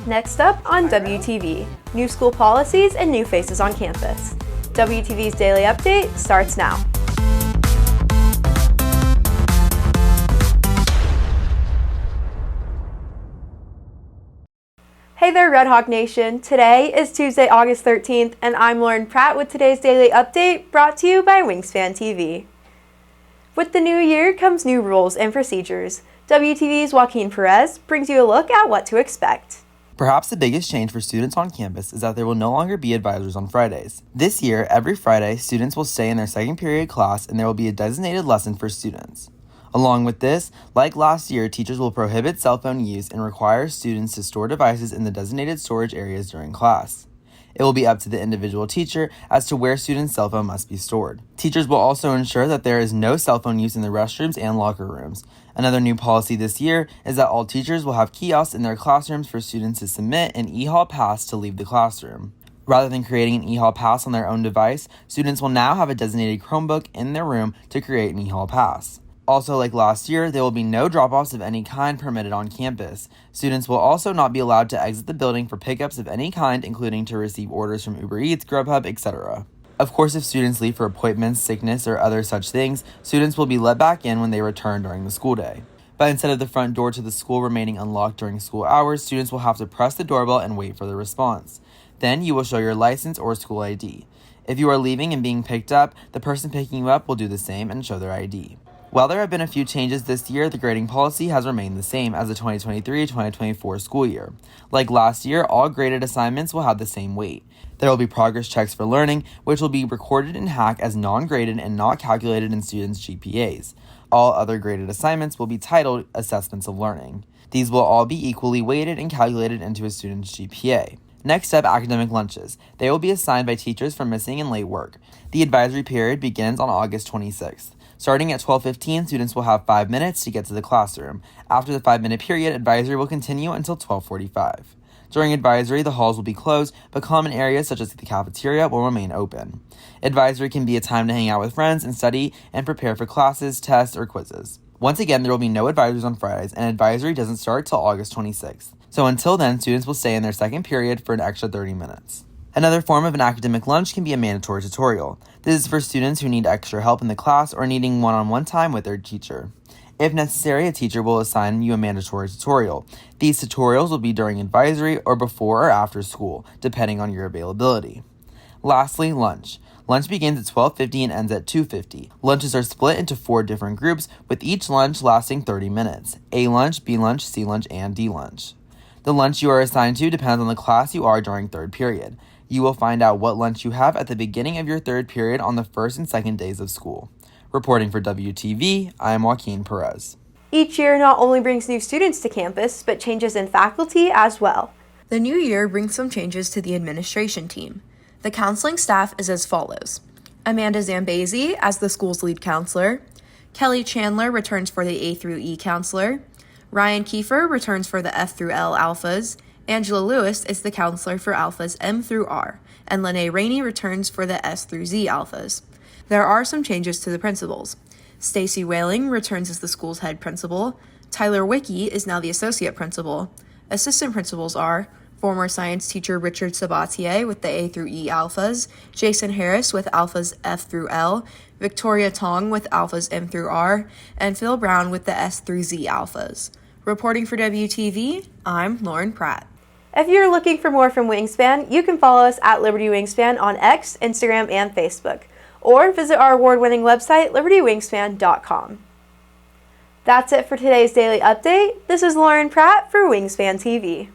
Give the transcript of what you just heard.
Next up on WTV, new school policies and new faces on campus. WTV's Daily Update starts now. Hey there, Red Hawk Nation. Today is Tuesday, August 13th, and I'm Lauren Pratt with today's Daily Update brought to you by Wingspan TV. With the new year comes new rules and procedures. WTV's Joaquin Perez brings you a look at what to expect. Perhaps the biggest change for students on campus is that there will no longer be advisors on Fridays. This year, every Friday, students will stay in their second period class and there will be a designated lesson for students. Along with this, like last year, teachers will prohibit cell phone use and require students to store devices in the designated storage areas during class. It will be up to the individual teacher as to where students' cell phone must be stored. Teachers will also ensure that there is no cell phone use in the restrooms and locker rooms. Another new policy this year is that all teachers will have kiosks in their classrooms for students to submit an e-hall pass to leave the classroom. Rather than creating an e-hall pass on their own device, students will now have a designated Chromebook in their room to create an e-hall pass. Also, like last year, there will be no drop-offs of any kind permitted on campus. Students will also not be allowed to exit the building for pickups of any kind, including to receive orders from Uber Eats, Grubhub, etc. Of course, if students leave for appointments, sickness, or other such things, students will be let back in when they return during the school day. But instead of the front door to the school remaining unlocked during school hours, students will have to press the doorbell and wait for the response. Then you will show your license or school ID. If you are leaving and being picked up, the person picking you up will do the same and show their ID. While there have been a few changes this year, the grading policy has remained the same as the 2023-2024 school year. Like last year, all graded assignments will have the same weight. There will be progress checks for learning, which will be recorded in Hack as non-graded and not calculated in students' GPAs. All other graded assignments will be titled Assessments of Learning. These will all be equally weighted and calculated into a student's GPA. Next up, academic lunches. They will be assigned by teachers for missing and late work. The advisory period begins on August 26th. Starting at 12:15, students will have 5 minutes to get to the classroom. After the 5-minute period, advisory will continue until 12:45. During advisory, the halls will be closed, but common areas such as the cafeteria will remain open. Advisory can be a time to hang out with friends and study and prepare for classes, tests, or quizzes. Once again, there will be no advisors on Fridays, and advisory doesn't start till August 26th. So until then, students will stay in their second period for an extra 30 minutes. Another form of an academic lunch can be a mandatory tutorial. This is for students who need extra help in the class or needing one-on-one time with their teacher. If necessary, a teacher will assign you a mandatory tutorial. These tutorials will be during advisory or before or after school, depending on your availability. Lastly, lunch. Lunch begins at 12:50 and ends at 2:50. Lunches are split into 4 different groups, with each lunch lasting 30 minutes. A lunch, B lunch, C lunch, and D lunch. The lunch you are assigned to depends on the class you are during third period. You will find out what lunch you have at the beginning of your third period on the first and second days of school. Reporting for WTV, I am Joaquin Perez. Each year not only brings new students to campus, but changes in faculty as well. The new year brings some changes to the administration team. The counseling staff is as follows: Amanda Zambezi as the school's lead counselor, Kelly Chandler returns for the A through E counselor, Ryan Kiefer returns for the F through L alphas, Angela Lewis is the counselor for alphas M through R, and Lene Rainey returns for the S through Z alphas. There are some changes to the principals. Stacy Whaling returns as the school's head principal. Tyler Wicke is now the associate principal. Assistant principals are former science teacher Richard Sabatier with the A through E alphas, Jason Harris with alphas F through L, Victoria Tong with alphas M through R, and Phil Brown with the S through Z alphas. Reporting for WTV, I'm Lauren Pratt. If you're looking for more from Wingspan, you can follow us at Liberty Wingspan on X, Instagram, and Facebook, or visit our award-winning website, libertywingspan.com. That's it for today's Daily Update. This is Lauren Pratt for Wingspan TV.